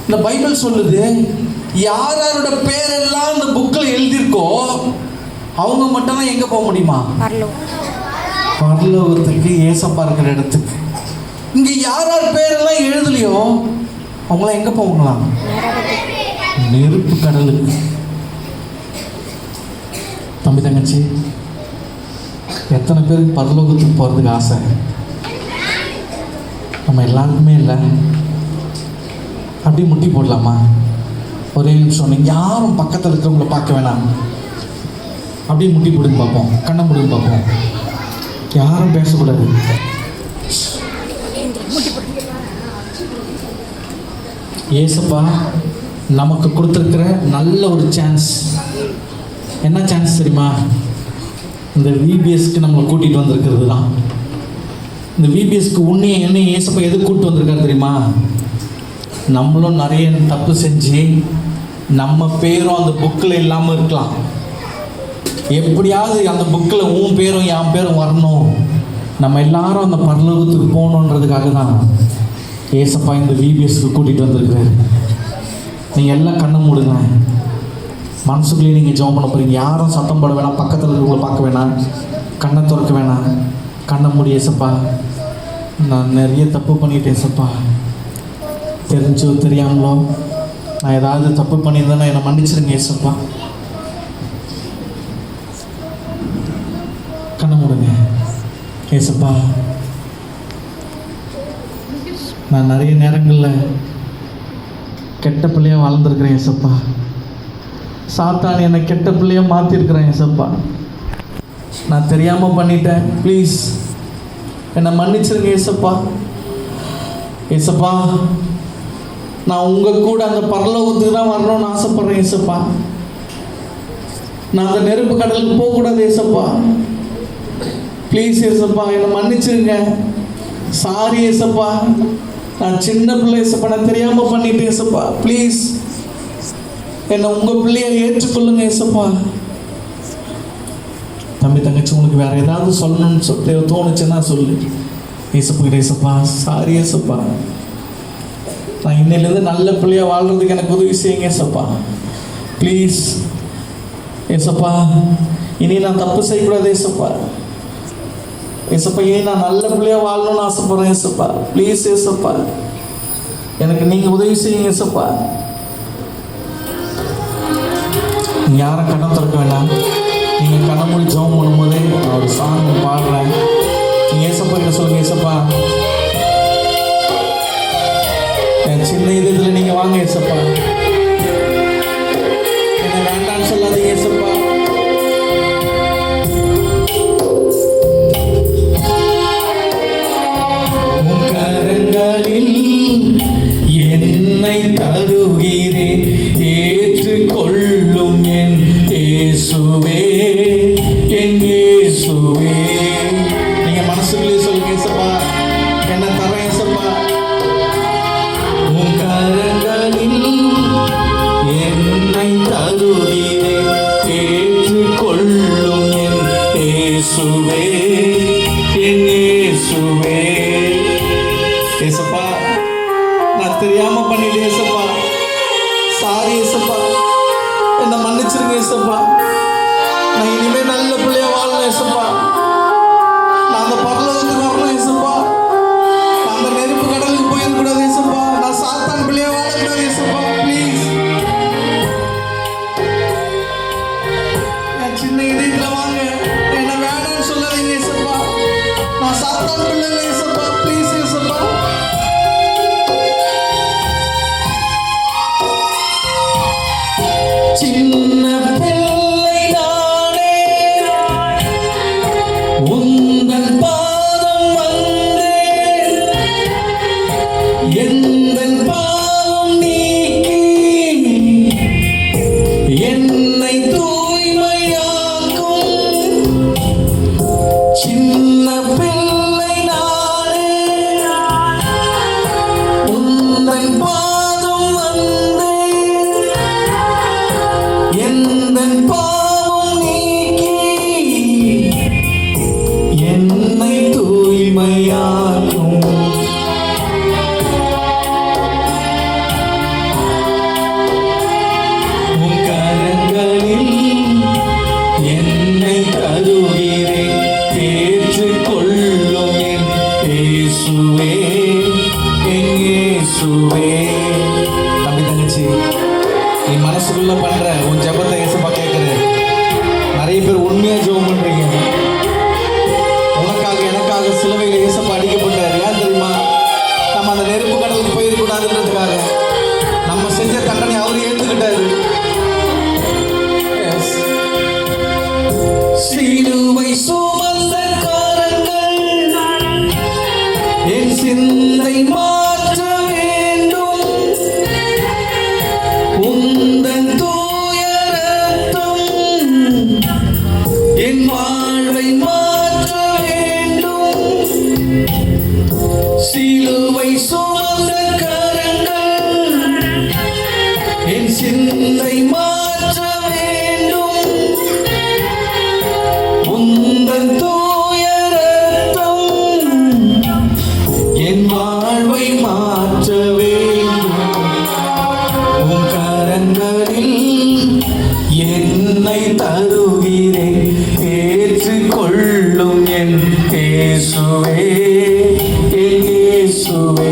இந்த பைபிள் சொல்லுது, யார் யாரோட பேரெல்லாம் இந்த புக்கில் எழுதியிருக்கோ அவங்க மட்டும் தான் எங்கே போக முடியுமா? பரலோகத்துக்கு, ஏசப்பா இருக்கிற இடத்துக்கு. இங்கே யார் யார் பேரெல்லாம் எழுதலையோ அவங்களாம் எங்கே போகலாம்? நெருப்பு கடலுக்கு. தம்பி தங்கச்சி, எத்தனை பேருக்கு பரலோகத்துக்கு போகிறதுக்கு ஆசை? நம்ம எல்லாருக்குமே இல்லை. அப்படி முட்டி போடலாமா? ஒரே நிமிஷம், நீங்கள் யாரும் பக்கத்தில் இருக்கிறவங்கள பார்க்க வேணாம். அப்படியே முட்டி போடுங்க பார்ப்போம், கண்ணை முடுங்க பார்ப்போம். யாரும் பேசக்கூடாது. ஏசப்பா நமக்கு கொடுத்துருக்கிற நல்ல ஒரு சான்ஸ். என்ன சான்ஸ் தெரியுமா? இந்த விபிஎஸ்க்கு நம்மளை கூட்டிகிட்டு வந்திருக்கிறது தான். இந்த விபிஎஸ்க்கு உன்னையே என்ன ஏசப்பா எதுக்கு கூப்பிட்டு வந்திருக்காரு தெரியுமா? நம்மளும் நிறைய தப்பு செஞ்சு நம்ம பேரும் அந்த புக்கில் இல்லாமல் இருக்கலாம். எப்படியாவது அந்த புக்கில் உன் பேரும் என் பேரும் வரணும், நம்ம எல்லாரும் அந்த பரலோகத்துக்கு போகணுன்றதுக்காக தான் ஏசப்பா இந்த விபிஎஸ்க்கு கூட்டிகிட்டு வந்திருக்கிறாரு. நீங்கள் எல்லாம் கண்ணை மூடுங்க. மனசுக்குள்ளேயே நீங்கள் ஜெபம் பண்ண போகிறீங்க. யாரும் சத்தம் போட வேணாம், பக்கத்தில் இருக்கிறவங்களை பார்க்க வேணாம், கண்ணை திறக்க வேணாம். கண்ணை மூடி, ஏசப்பா நான் நிறைய தப்பு பண்ணிட்டேன் ஏசப்பா, தெரிஞ்சோ தெரியாமலோ நான் ஏதாவது தப்பு பண்ணியிருந்தேன்னா என்னை மன்னிச்சிருங்க ஏசப்பா. கண்ணை மூடுங்க. ஏசப்பா நான் நிறைய நேரங்களில் கெட்ட பிள்ளையாக வாழ்ந்துருக்கிறேன் ஏசப்பா. சாத்தான் என்னை கெட்ட பிள்ளையாக மாற்றிருக்கிறேன் ஏசப்பா. நான் தெரியாமல் பண்ணிட்டேன், ப்ளீஸ் என்னை மன்னிச்சிருங்க ஏசப்பா. ஏசப்பா நான் உங்கள் கூட அந்த பரலோகத்துக்கு தான் வரணும்னு ஆசைப்பட்றேன் ஏசப்பா. நான் அந்த நெருப்பு கடலுக்கு போகக்கூடாது ஏசப்பா. ப்ளீஸ் ஏசப்பா என்னை மன்னிச்சிருங்க. சாரி ஏசப்பா, நான் சின்ன பிள்ளை ஏசப்பா, நான் தெரியாமல் பண்ணிட்டேன் ஏசப்பா. ப்ளீஸ் என்னை உங்கள் பிள்ளையை ஏற்றுக்கொள்ளுங்க ஏசப்பா. தம்பி தங்கச்சி, உங்களுக்கு வேறு ஏதாவது சொல்லணும்னு சொல்லிட்டு தோணுச்சுன்னா சொல்லு ஏசப்பா. ஏசப்பா சாரி ஏசப்பா, நான் இன்னையிலேருந்து நல்ல பிள்ளையாக வாழ்கிறதுக்கு எனக்கு உதவி செய்யுங்க ஏசப்பா. ப்ளீஸ் ஏசப்பா, இனி நான் தப்பு செய்யக்கூடாது ஏசப்பா. ஏசப்பா இனி நான் நல்ல பிள்ளையாக வாழணும்னு ஆசைப்படுறேன் ஏசப்பா. ப்ளீஸ் ஏசப்பா எனக்கு நீங்கள் உதவி செய்யுங்க ஏசப்பா. நீங்கள் யாரும் கண்ணை திறக்க வேண்டாம். நீங்கள் கண்ணை மூடி ஜெபம் பண்ணும்போதே நான் ஒரு சாங் பாடுறேன். நீங்கள் ஏசப்பா கிட்ட சொல்லுங்கள், ஏசப்பா என் சின்ன இதில் நீங்கள் வாங்க ஏசப்பா, என்ன வேண்டான்னு சொல்லாதீங்க ஏசப்பா. உன் கரங்களில் என்னை தருகிறேன், ஏற்றுக்கொள்ளும் என் இயேசுவே, என் இயேசுவே. நீங்க மனசுக்குள்ளே சொல்லுங்க, ஏசப்பா என்ன தரேன் ஏசப்பா. உன் கரங்களில் என்னை தருகிறேன், ஏற்றுக்கொள்ளும் என் இயேசுவே, என் இயேசுவே. ஏசப்பா நான் தெரியாம பண்ணிட்டேன் ஏசப்பா. சாரி ஏசப்பா, என்னை மன்னிச்சிருங்க ஏசப்பா. நான் இனிமே நல்ல பிள்ளையா வாழணும் ஏசப்பா. நான் அந்த பரலோகத்துக்கு வரணும் ஏசப்பா. நான் அந்த நெருப்பு கடலுக்கு போயிடக்கூடாது ஏசப்பா. நான் சாத்தான் பிள்ளையா வாழக்கூடாது ஏசப்பா. ப்ளீஸ் என் சின்ன இதயத்துல வாங்க, என்ன வேணாம்னு சொல்லாதீங்க ஏசப்பா. நான் சாத்தான் பிள்ளை இல்லை ஏசப்பா. ப்ளீஸ் ஏசப்பா. சின்ன பிள்ளை நானே, உந்தன் பாதத்தில் இயேசுவே. தம்பி தங்கச்சி, நீ மனசுக்குள்ள பண்ற உன் ஜெபத்தை இயேசுப்பா கேட்குற. நிறைய பேர் உண்மையா ஜெபம் பண்றீங்க. உனக்காக எனக்காக சிலுவையில் இயேசுப்பா அடிக்கப்பட்டார். ஏன் தெரியுமா? நம்ம அந்த நெருப்பு கடலுக்கு போயிடக்கூடாதுன்றதுக்காக. நம்ம செஞ்ச தண்டனை அவர் ஏற்றுக்கிட்டாரு. சிலுவை சுமந்த காரங்கள் என் சிந்தை மாற்ற வேண்டும். உந்தன் தூய ரத்தம் என் வாழ்வை மாற்ற வேண்டும். சிலுவை சுமந்த காரங்கள் என் சிந்தை மாற்ற வேண்டும். உந்தன் தூய ரத்தம் என் வாழ்வை மாற்ற வேண்டும். உன் கரங்களில் என்னை தருகிறேன், ஏற்றுக்கொள்ளும் என் இயேசுவே, என் இயேசுவே.